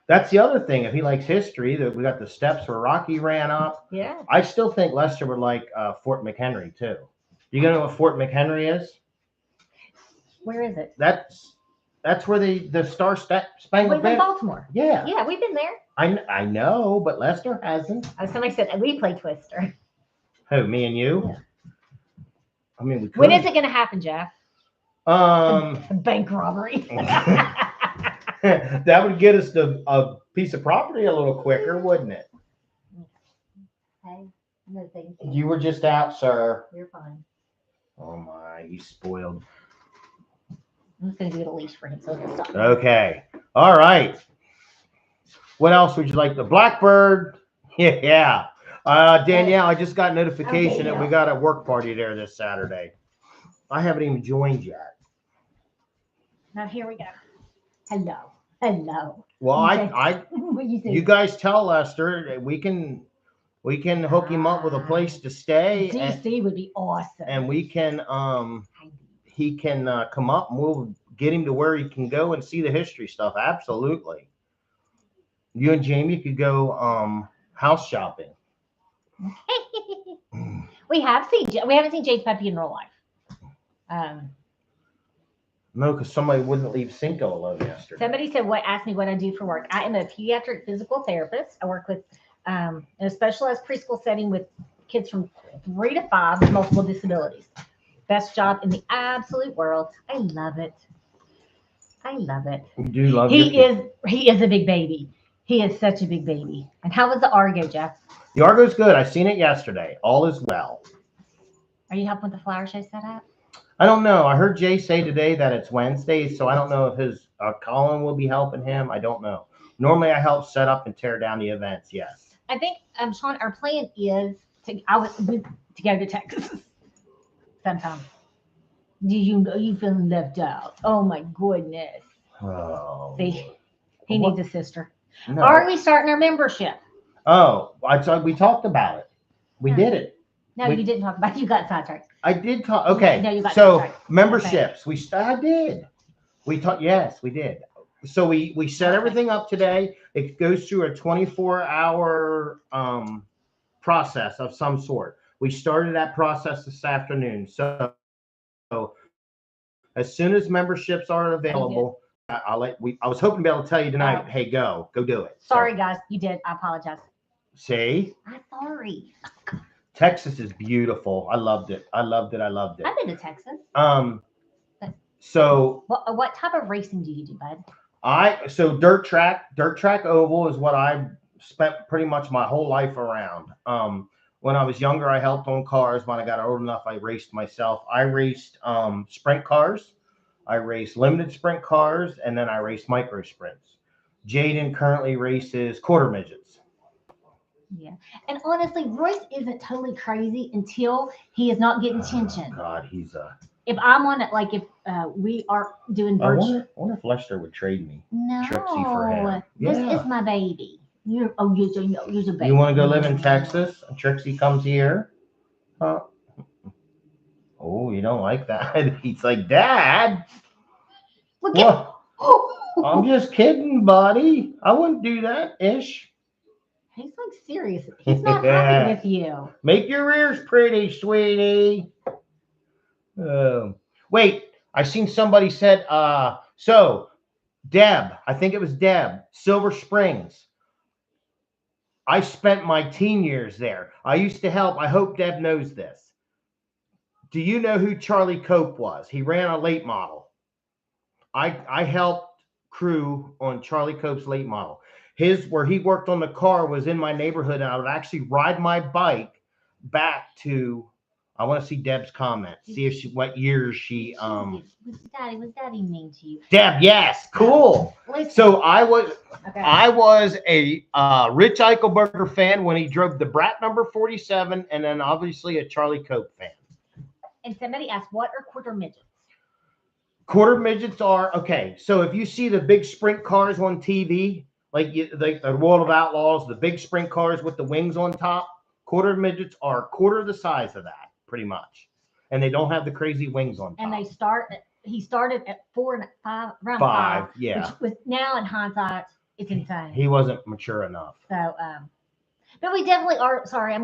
That's the other thing. If he likes history, that we got the steps where Rocky ran up. Yeah. I still think Lester would like Fort McHenry too. You gonna know what Fort McHenry is? Where is it? That's where the Star Spangled We've been in Banner. Baltimore. Yeah, Yeah, we've been there. I know, but Lester hasn't. Somebody said we play Twister. Who? Me and you? Yeah. I mean, we could. When is it going to happen, Jeff? Bank robbery. That would get us a piece of property a little quicker, wouldn't it? Okay. No, thank you. You were just out, sir. You're fine. Oh my, he's spoiled. I'm just gonna get a leash for him so he'll stop. Okay. All right. What else would you like? The Blackbird. Yeah. Danielle, I just got notification that we got a work party there this Saturday. I haven't even joined yet. Now here we go. Hello. Hello. Well, What you think? you guys tell Lester that we can hook him up with a place to stay, DC would be awesome. and we can he can come up and we'll get him to where he can go and see the history stuff. Absolutely. You and Jamie could go house shopping. we haven't seen Jade's puppy in real life. No, because somebody wouldn't leave Cinco alone yesterday. Somebody said, asked me what I do for work. I am a pediatric physical therapist. I work with in a specialized preschool setting with kids from 3 to 5 with multiple disabilities. Best job in the absolute world. I love it. I love it. You do love He is a big baby. He is such a big baby. And how was the Argo, Jeff? The Argo's good. I seen it yesterday. All is well. Are you helping with the flower show setup? I don't know. I heard Jay say today that it's Wednesday, so I don't know if his Colin will be helping him. I don't know. Normally, I help set up and tear down the events. Yes. I think, Sean, our plan is to go to Texas sometime. Do you know you feeling left out? Oh my goodness. Oh. See, he needs a sister. No. Are we starting our membership? Oh, I thought we talked about it. We did it. No, you didn't talk about it. You got sidetracked. I did talk. Okay. No, you got so sidetracked. memberships. I did. We talked. Yes, we did. So we set everything up today. It goes through a 24-hour process of some sort. We started that process this afternoon. So as soon as memberships are available, I was hoping to be able to tell you tonight, hey, go do it. Sorry, guys. You did. I apologize. See? I'm sorry. Texas is beautiful. I loved it. I loved it. I've been to Texas. So what type of racing do you do, bud? dirt track oval is what I spent pretty much my whole life around. When I was younger, I helped on cars. When I got old enough, I raced myself. I raced sprint cars. I raced limited sprint cars, and then I raced micro sprints. Jaden currently races quarter midgets. Yeah. And honestly, Royce isn't totally crazy until he is not getting tension. God, he's if I'm on it, like if we are doing I wonder if Lester would trade me. No, Trixie for him. This is my baby. You're a baby. You want to go live in Texas? And Trixie comes here? Huh? Oh, you don't like that? He's like, Dad. Look What? I'm just kidding, buddy. I wouldn't do that, ish. He's like serious. He's not happy with you. Make your ears pretty, sweetie. Wait, I seen somebody said, so Deb, I think it was Deb, Silver Springs. I spent my teen years there. I used to help. I hope Deb knows this. Do you know who Charlie Cope was? He ran a late model. I helped crew on Charlie Cope's late model. Where he worked on the car was in my neighborhood, and I would actually ride my bike back to. I want to see Deb's comments. See if what years she Was Daddy mean to you? Deb, yes, cool. Listen. So I was a Rich Eichelberger fan when he drove the Brat number 47, and then obviously a Charlie Cope fan. And somebody asked, what are quarter midgets? Quarter midgets are okay. So if you see the big sprint cars on TV, like the World of Outlaws, the big sprint cars with the wings on top, quarter midgets are a quarter the size of that, pretty much, and they don't have the crazy wings on top. And he started at 4 and 5, around 5, 5. yeah. Which was now in hindsight, it's insane. He wasn't mature enough. So, but we definitely are. Sorry,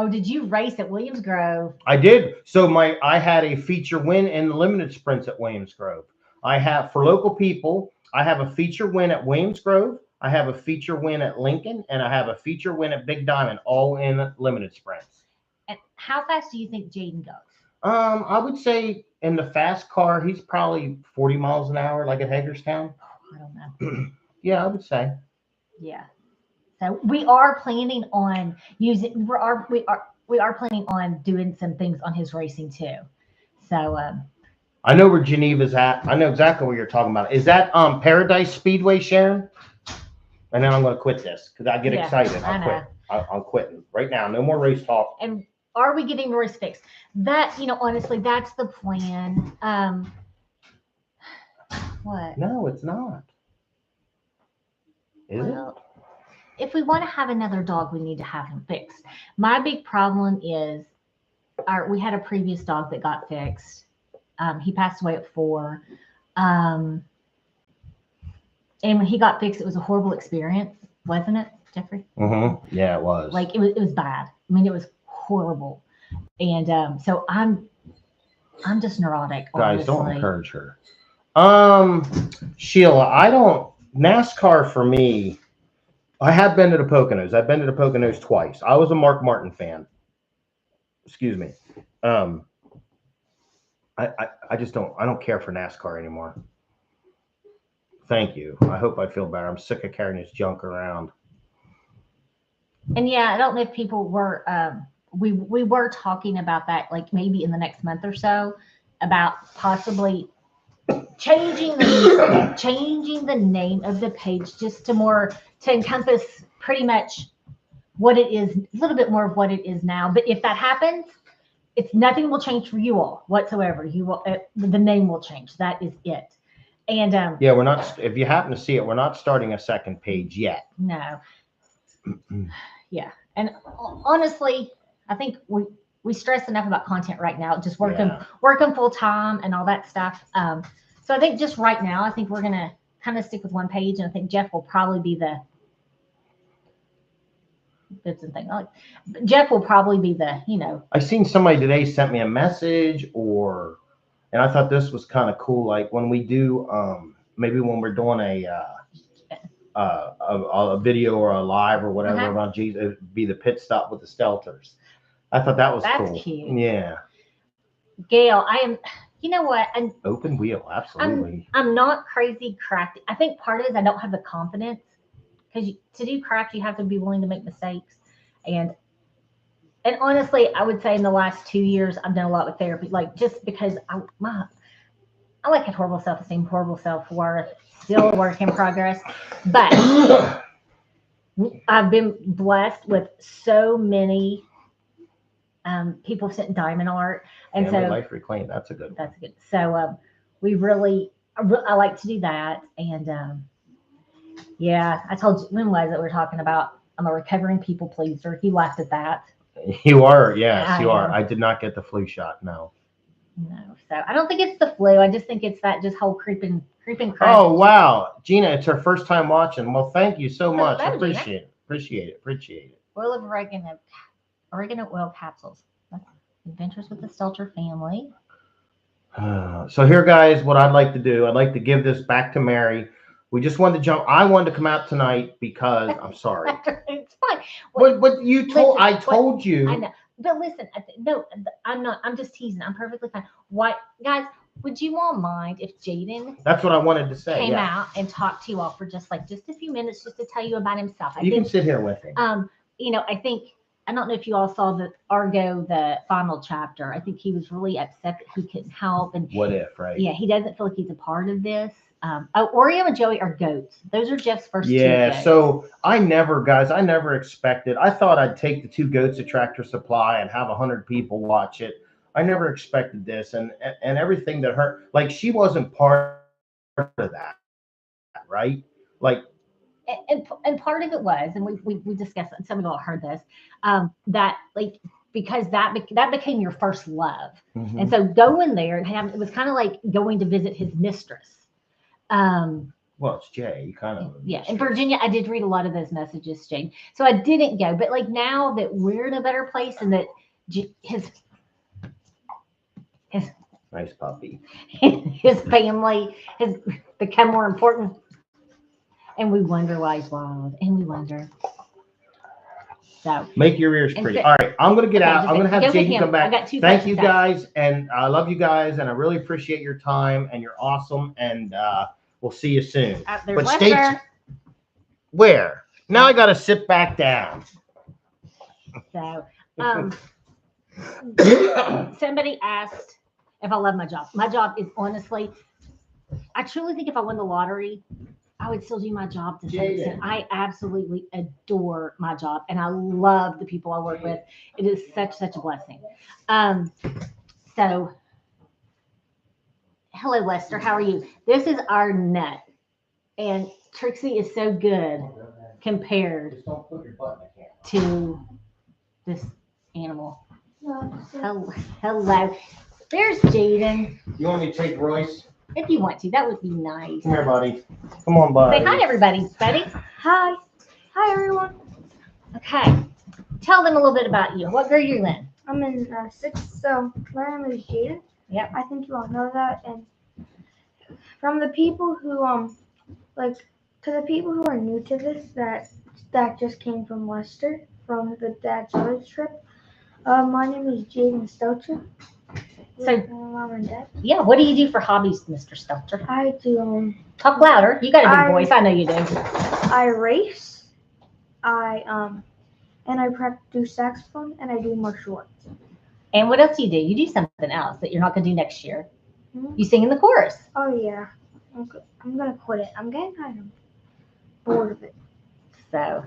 did you race at Williams Grove? I did. So I had a feature win in the limited sprints at Williams Grove. I have, for local people, I have a feature win at Williams Grove. I have a feature win at Lincoln, and I have a feature win at Big Diamond, all in limited sprints. And how fast do you think Jaden goes? I would say in the fast car, he's probably 40 miles an hour, like at Hagerstown. I don't know. Yeah, I would say. Yeah. So we are planning on using. we are planning on doing some things on his racing too. So I know where Geneva's at. I know exactly what you're talking about. Is that Paradise Speedway, Sharon? And then I'm going to quit this because I get Yeah, excited. I I'll quit. I'm quitting right now. No more race talk. and are we getting Royce fixed? That, honestly, that's the plan. What? No, it's not. Is it? Well, if we want to have another dog, we need to have him fixed. My big problem is we had a previous dog that got fixed. He passed away at 4. And when he got fixed, it was a horrible experience, wasn't it, Jeffrey? Mm-hmm. Yeah, it was. Like it was bad. I mean, it was horrible. And so I'm just neurotic. Guys, don't honestly. encourage her. Sheila, NASCAR for me, I have been to the Poconos. I've been to the Poconos twice. I was a Mark Martin fan. Excuse me. I just don't care for NASCAR anymore. Thank you. I hope I feel better. I'm sick of carrying this junk around. And yeah, I don't know if people were we were talking about that, like maybe in the next month or so, about possibly changing the name of the page just to encompass pretty much what it is, a little bit more of what it is now. But if that happens, nothing will change for you all whatsoever. You will the name will change. That is it. And yeah, we're not. If you happen to see it, we're not starting a second page yet. No. Yeah, and honestly, I think we stress enough about content right now. Just working full time and all that stuff. So I think just right now, I think we're gonna kind of stick with one page, and I think Jeff will probably be the bits and things. Jeff will probably be the I seen somebody today sent me a message, and I thought this was kind of cool. Like when we do, maybe when we're doing a video or a live or whatever about Jesus, it'd be the pit stop with the Stelters. I thought that was cool. That's cute. Yeah. Gail, I am. You know what? Open wheel, absolutely. I'm not crazy crafty. I think part of it is I don't have the confidence, because to do craft you have to be willing to make mistakes, and honestly, I would say in the last 2 years I've done a lot with therapy, like just because I had horrible self-esteem, horrible self-worth, still a work in progress, but I've been blessed with so many people sent diamond art, and Family so life reclaimed. That's a good one. That's good. So I like to do that, and yeah, I told you when was it we were talking about. I'm a recovering people pleaser. He laughed at that. You are, yes, you are. I did not get the flu shot. No. So I don't think it's the flu. I just think it's that just whole creeping crap. Oh wow, Gina, it's her first time watching. Well, thank you so much. I Hello, appreciate it. Oil of oregano oil capsules. Adventures with the Stelter family. So here, guys, what I'd like to do, I'd like to give this back to Mary. We just wanted to jump. I wanted to come out tonight because I'm sorry. It's fine. What you told? I told you. I know, but listen. No, I'm not. I'm just teasing. I'm perfectly fine. Why, guys? Would you all mind if Jaden? That's what I wanted to say. Came out and talked to you all for just a few minutes, just to tell you about himself. You can sit here with him. I think. I don't know if you all saw the Argo, the final chapter. I think he was really upset that he couldn't help. And what if, right? Yeah, he doesn't feel like he's a part of this. Oreo and Joey are goats. Those are Jeff's first two goats. So I never expected. I thought I'd take the 2 goats at Tractor Supply and have 100 people watch it. I never expected this, and everything that her, like, she wasn't part of that, right? Like. And part of it was, and we discussed it, and some of you all heard this, that like because that became your first love, and so going there and it was kind of like going to visit his mistress. Well, it's Jay, kind of. Yeah, in Virginia, I did read a lot of those messages, Jane. So I didn't go, but like now that we're in a better place, and that his nice puppy, his family has become more important. And we wonder why he's wild. And we wonder. So make your ears pretty. All right, I'm gonna get out. I'm gonna have Jaden come back. Thank you guys, and I love you guys, and I really appreciate your time, and you're awesome, and we'll see you soon. But stay. Where? Now I gotta sit back down. So Somebody asked if I love my job. My job is honestly, I truly think if I won the lottery, I would still do my job to some extent. I absolutely adore my job and I love the people I work with. It is such a blessing. Um, so hello Lester, how are you? This is our nut. And Trixie is so good compared Just don't put your butt in the camera. to this animal. No, Hello. There's Jaden. You want me to take Royce? If you want to, that would be nice. Come here, buddy. Come on, buddy. Say hi, everybody. Buddy. Hi. Hi, everyone. Okay. Tell them a little bit about you. What grade are you in? I'm in 6th, so my name is Jaden. Yep. I think you all know that. And from the people who, to the people who are new to this, that just came from Lester, from the Dad's Village trip, my name is Jaden Stelcher. So- With my mom and dad. Yeah. What do you do for hobbies, Mr. Stelter? I do, Talk louder. You got a big voice. I know you do. I race, and I do saxophone, and I do martial arts. And what else do you do? You do something else that you're not going to do next year. Hmm? You sing in the chorus. Oh yeah, I'm gonna quit it. I'm getting kind of bored of it. So,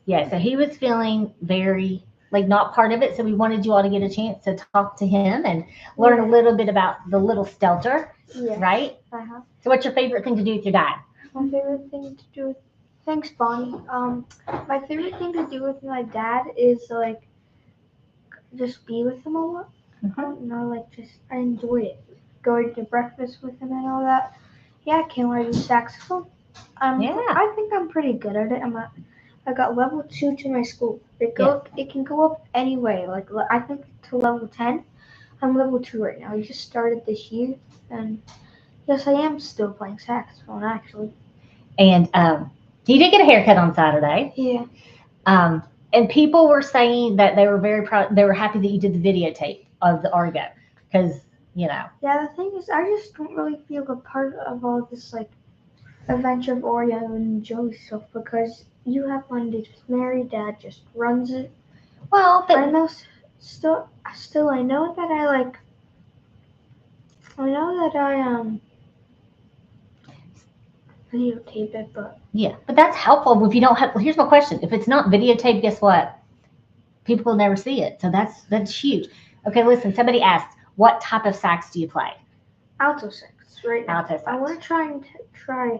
yeah. So he was feeling very like not part of it. So we wanted you all to get a chance to talk to him and learn a little bit about the little Stelter, Yeah. right? Uh-huh. So what's your favorite thing to do with your dad? My favorite thing to do with thanks, Bonnie. My favorite thing to do with my dad is like just be with him a lot. I don't know, I enjoy it. Going to breakfast with him and all that. Yeah, can I do saxophone? Yeah. I think I'm pretty good at it. I got level 2 to my school. It can go up anyway. Like I think to level 10. I'm level 2 right now. I just started this year, and yes, I am still playing saxophone actually. And he did get a haircut on Saturday. Yeah. And people were saying that they were very proud. They were happy that you did the videotape of the Argo because Yeah, the thing is, I just don't really feel a part of all this adventure of Oreo and Joey stuff because you have one dude who's married, dad just runs it. Well, I but know, still, I know that I videotape it, but yeah, but that's helpful if you don't have. Here's my question: if it's not videotape, guess what? People will never see it. So that's huge. Okay, listen. Somebody asked, what type of sax do you play? alto sax right now. Alto sax. I want to try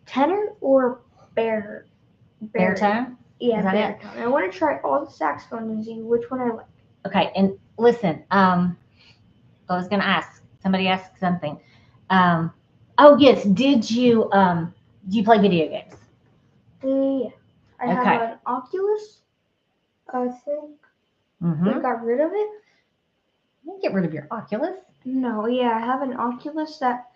tenor or Baritone. Yeah, Is that it? baritone. I want to try all the saxophone and see which one I like. Okay, and listen. I was going to ask. Somebody asked something. Oh yes. Did you play video games? Yeah, I have Okay. an Oculus. I think Mm-hmm. we got rid of it. You get rid of your Oculus. No, yeah, I have an Oculus that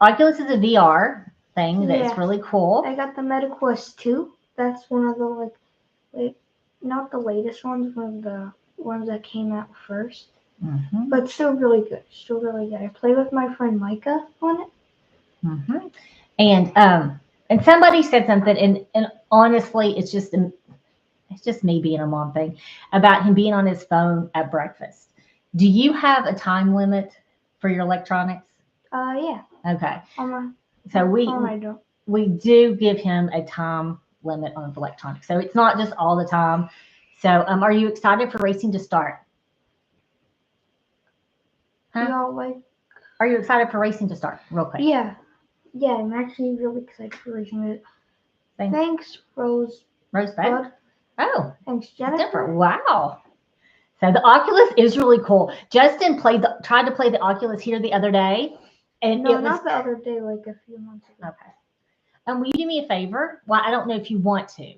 Oculus is a VR thing that's Yeah. really cool. I got the MetaQuest 2. That's one of the not the latest ones, one of the ones that came out first. Mm-hmm. But still really good. Still really good. I play with my friend Micah on it. Mm-hmm. And somebody said something, and honestly, it's just me being a mom thing about him being on his phone at breakfast. Do you have a time limit for your electronics? Yeah. Okay. On my So phone, I don't. we do give him a time limit on electronics. So it's not just all the time. So are you excited for racing to start? Huh? Y'all Are you excited for racing to start? Real quick. Yeah. Yeah, I'm actually really excited for racing it. Thanks, Rose. Rosebud? Bud. Oh, Thanks, Jennifer. Jennifer. Wow. So the Oculus is really cool. Justin tried to play the Oculus here the other day, and No, it was not the other day, like a few months ago. okay. Will you do me a favor? Well, I don't know if you want to,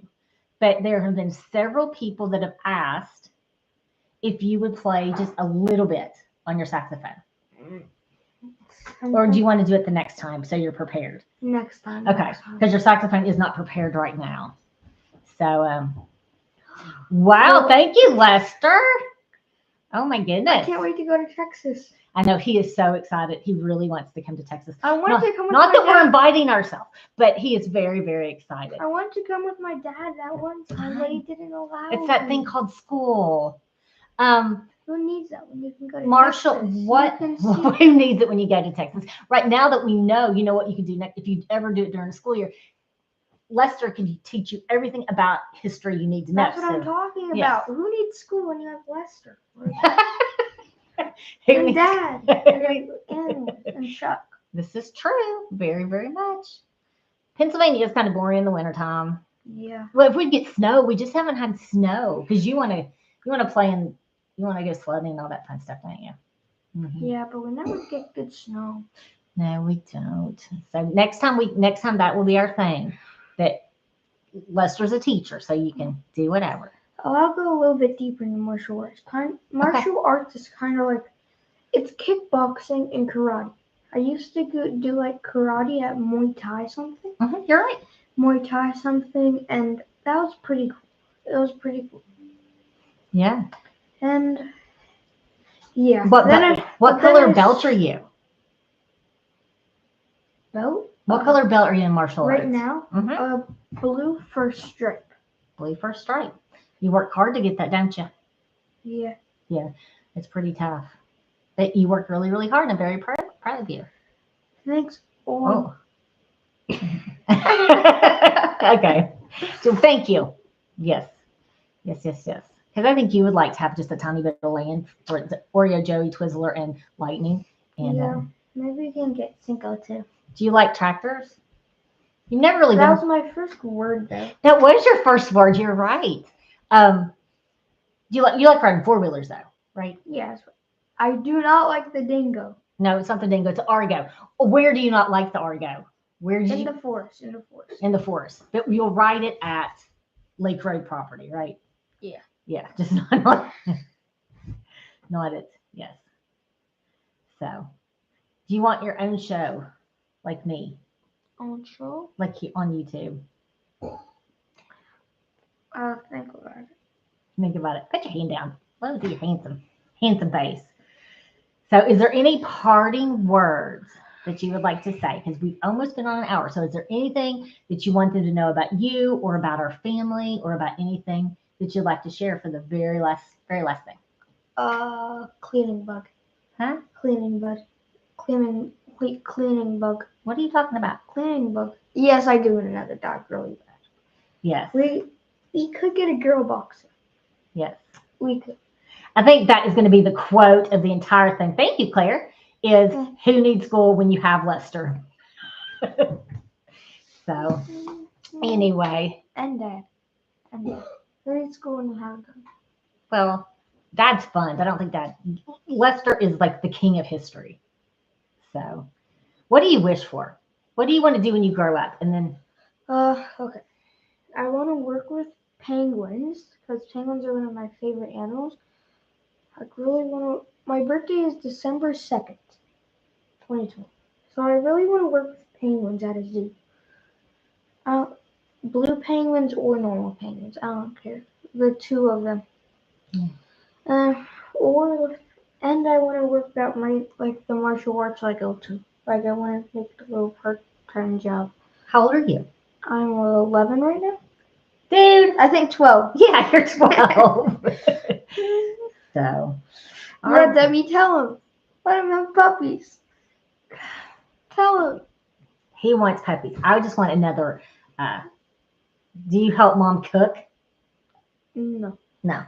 but there have been several people that have asked if you would play just a little bit on your saxophone, or do you want to do it the next time so you're prepared? Next time. Okay, next time. because your saxophone is not prepared right now. So, wow, thank you, Lester. Oh my I goodness. can't wait to go to Texas. I know he is so excited. He really wants to come to Texas. I wanted to come with Not my that we're dad. inviting ourselves, but he is very, very excited. I wanted to come with my dad that one time, but he didn't allow It's that me. thing called school. Who needs that when you can go to Marshall, Texas? what? You can see. Who needs it when you go to Texas? Right now that we know, you know what you can do next. If you ever do it during the school year, Lester can teach you everything about history you need to know. That's what I'm talking yeah. about. Who needs school when you have Lester? Who And needs- Dad. And Chuck. This is true. Very, very much. Pennsylvania is kind of boring in the wintertime. Yeah. Well, if we get snow, we just haven't had snow because you want to play and you want to go sledding and all that fun stuff, don't you? Mm-hmm. Yeah, but we never get good snow. No, we don't. So next time that will be our thing. That Lester's a teacher, so you can do whatever. Oh, I'll go a little bit deeper into martial arts. Martial arts is kind of like it's kickboxing and karate. I used to do like karate at Muay Thai something. You're right. Muay Thai something, and that was pretty cool. It was pretty cool. Yeah. And yeah. What color belt are you? Belt? What color belt are you in martial arts? Right now, blue first stripe. Blue first stripe. You work hard to get that, don't you? Yeah. Yeah. It's pretty tough. But you work really, really hard, and I'm very proud of you. Thanks. Oh. Okay. So thank you. Yes. Because I think you would like to have just a tiny bit of land for Oreo, Joey, Twizzler, and Lightning. And yeah. Maybe we can get Cinco too. Do you like tractors? You've never really That was my first word though. That was your first word. You're right. You like riding 4-wheelers though, right? Yes. I do not like the dingo. No, it's not the dingo. It's the Argo. Where do you not like the Argo? Where did In you? the forest. In the forest. But you'll ride it at Lake Road property, right? Yeah. Yeah, just not it. Yes. So, do you want your own show, like me? On show? Like on YouTube? I'll think about it. Think about it. Put your hand down. Let me see your handsome face. So, is there any parting words that you would like to say? Because we've almost been on an hour. So, is there anything that you wanted to know about you, or about our family, or about anything that you'd like to share for the very last thing? Cleaning bug. Huh? Cleaning bug. Cleaning bug. What are you talking about? Cleaning bug. Yes, I do in another dog really bad. Yes. We could get a girl boxer. Yes. We could. I think that is going to be the quote of the entire thing. Thank you, Claire. Is who needs school when you have Lester? So, anyway. And Dad. Who needs school when you have them? Well, Dad's fun. I don't think Lester is like the king of history. So, what do you wish for? What do you want to do when you grow up? And then. Okay. I want to work with penguins because penguins are one of my favorite animals. I really want to. My birthday is December 2nd, 2020. So I really want to work with penguins at a zoo. Blue penguins or normal penguins. I don't care. The two of them. Yeah. And I want to work out the martial arts I go to. Like I want to make a little part-time job. How old are you? I'm 11 right now. Dude, I think 12. Yeah, you're 12. So. Yeah, Debbie, tell him. Let him have puppies. Tell him. He wants puppies. I just want another. Do you help Mom cook? No. No.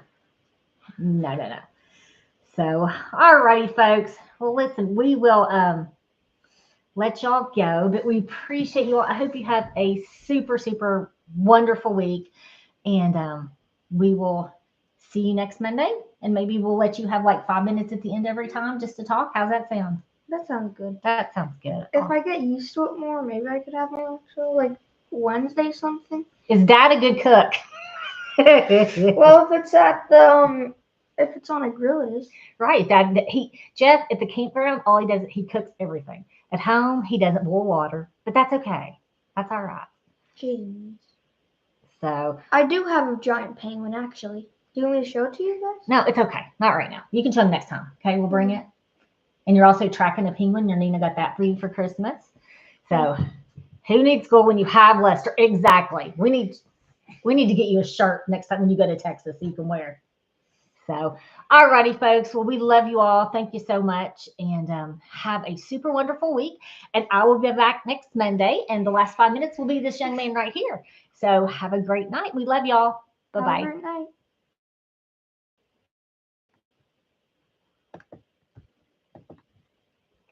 So, alrighty, folks. Well, listen, we will let y'all go, but we appreciate you all. I hope you have a super, super wonderful week, and we will see you next Monday. And maybe we'll let you have like 5 minutes at the end every time just to talk. How's that sound? That sounds good. That sounds good. If I get used to it more, maybe I could have my own show like Wednesday something. Is Dad a good cook? Well, if it's at the if it's on a grill, it is. Right. Jeff at the campground, all he does is he cooks everything. At home, he doesn't boil water, but that's okay. That's all right. Jeez. So I do have a giant penguin actually. Do you want me to show it to you guys? No, it's okay. Not right now. You can show them next time. Okay, we'll bring it. And you're also tracking a penguin. Your Nina got that for you for Christmas. So who needs school when you have Lester? Exactly. We need to get you a shirt next time when you go to Texas so you can wear. So, alrighty, folks. Well, we love you all. Thank you so much, and have a super wonderful week. And I will be back next Monday, and the last 5 minutes will be this young man right here. So, have a great night. We love y'all. Bye Have a bye. great night.